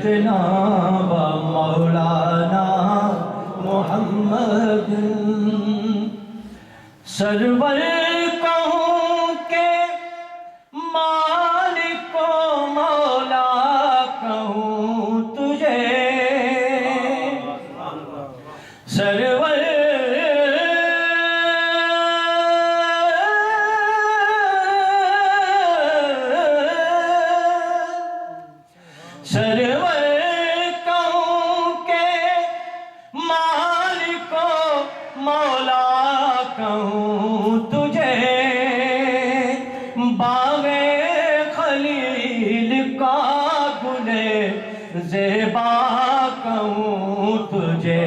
سیدنا و مولانا محمد سرور کہوں کہ مالک و مولا کہوں تجھے سرور کہوں تجھے باغ خلیل کا گلے زیبا کہوں تجھے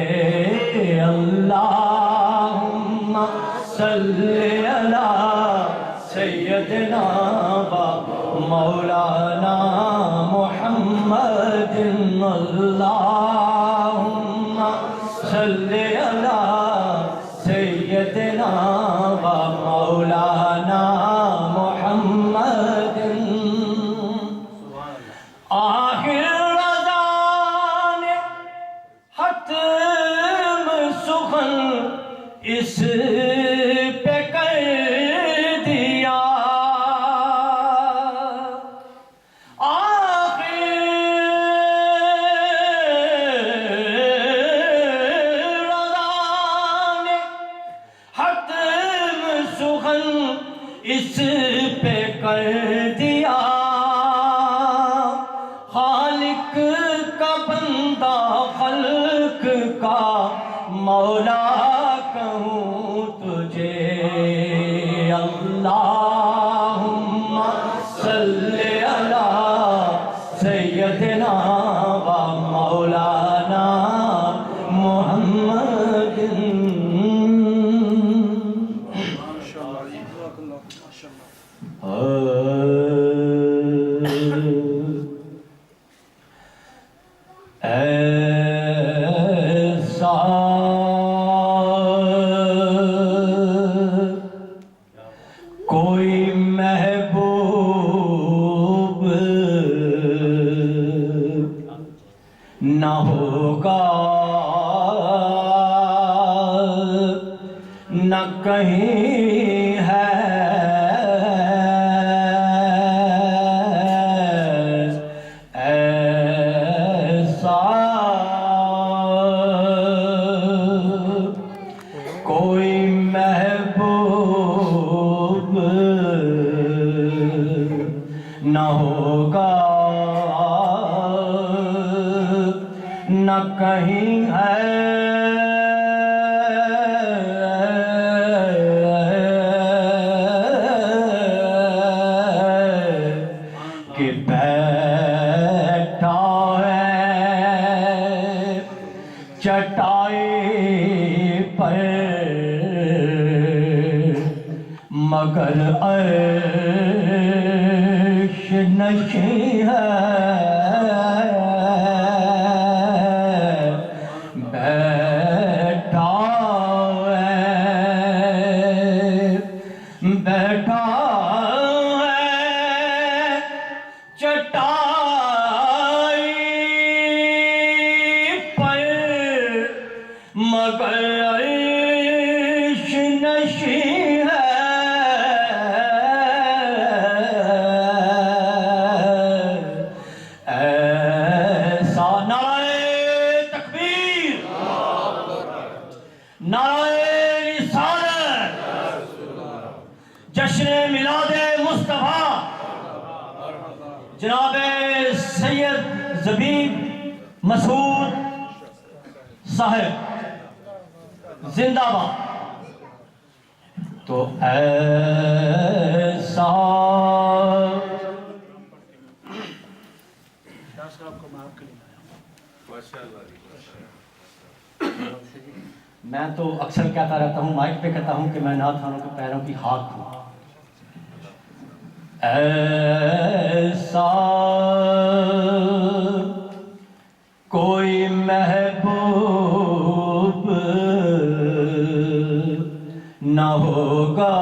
اللہم صلی علی سیدنا و مولانا محمد اللہم صلی علی سیدنا و مولانا محمد آخر رضا نے ختم سخن اس پہ کر دیا اس پہ کر دیا خالق کا بندہ خلق کا مولا کہوں تجھے اللہم صلی علی سیدنا و مولانا محمد کوئی محبوب نہ ہوگا نہ کہیں ہے کوئی محبوب نہ ہوگا نہ کہیں ہے کہ بیٹھا ہے چٹائی پر مگر عرش نشیں ہے بیٹھا ہے چٹائی پر مگر عرش نشیں ہے نعرہ رسالت جشن میلاد مصطفیٰ جناب سید زبیب مسعود صاحب زندہ باد تو ایسا میں تو اکثر کہتا رہتا ہوں مائک پہ کہتا ہوں کہ میں نعت خوانوں کے پیروں کی خاک ہوں ایسا کوئی محبوب نہ ہوگا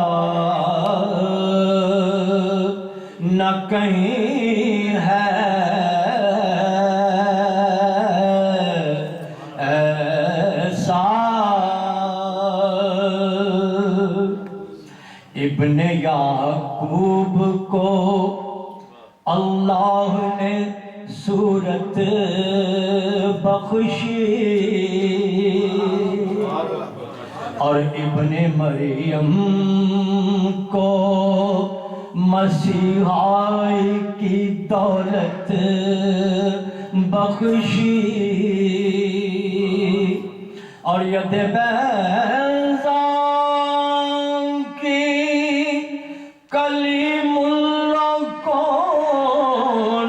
نہ کہیں ہے ابن یعقوب کو اللہ نے صورت بخشی اور ابن مریم کو مسیحائی کی دولت بخشی اور ید بیضاء کی کلیم اللہ کو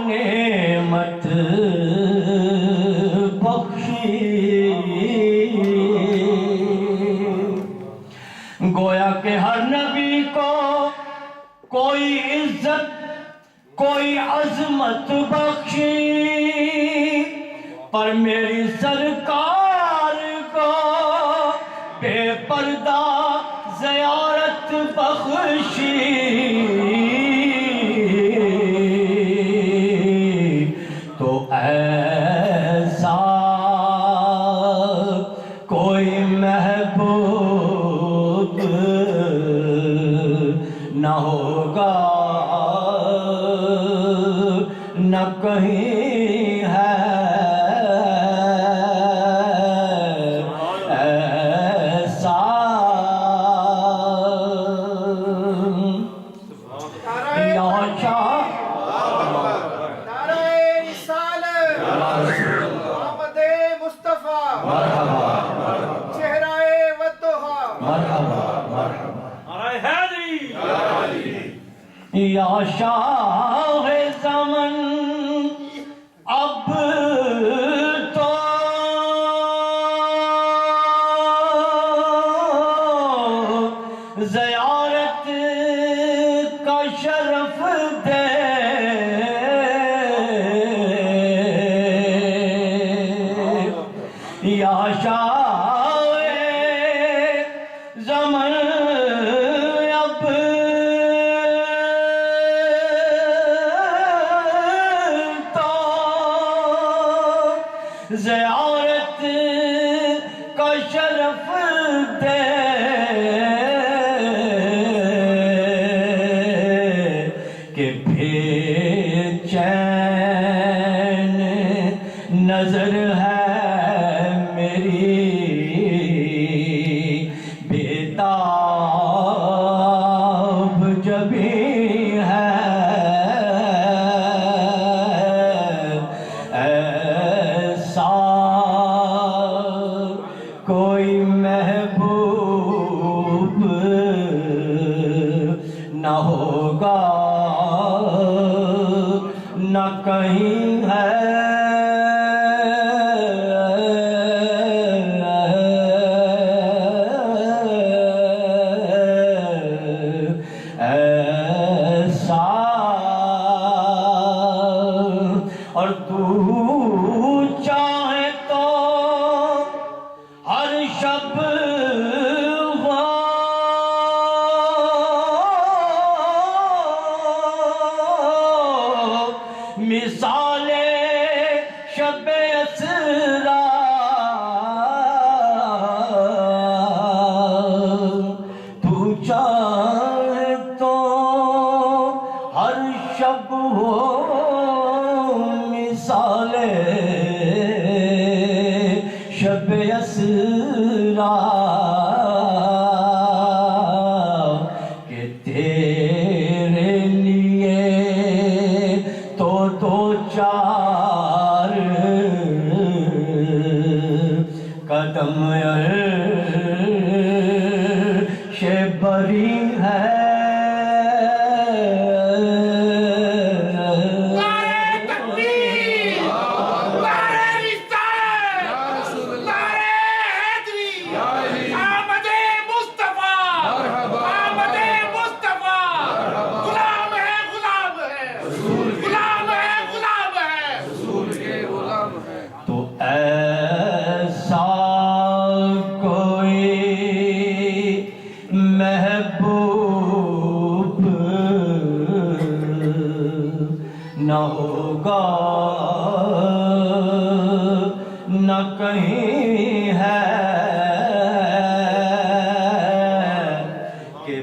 نعمت بخشی گویا کہ ہر نبی کو کوئی عزت کوئی عظمت بخشی پر میری سرکار کو بے پردہ زیارت بخشی تو ایسا کوئی محبوب نہ ہوگا نہ کہیں ہے ایسا یا شاہ نعرہ رسالت محمد مصطفیٰ مرحبا چہرہ والضحیٰ مرحبا مرحبا نعرہ حیدری یا شاہ زمن اب تو زیارت کا شرف دے یا شاہ زمن اب زیارت کا شرف دے کہ بے چین نظر ہے میری بیتاب جبھی ہے ایسا کوئی محبوب نہ ہوگا نہ کہیں ہے ایسا اور تو چاہے تو ہر شب مثال شب اسرا تو چاہے تو ہر شب ہو مثال شب اسرا کہ تیرے لیے تو دو چار قدم عرش بری ہے تو ایسا کوئی محبوب نہ ہوگا نہ کہیں ہے کہ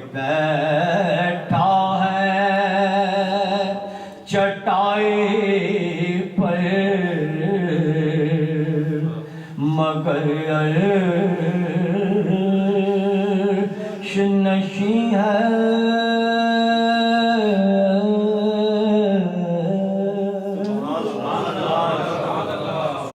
عرش نشیں ہے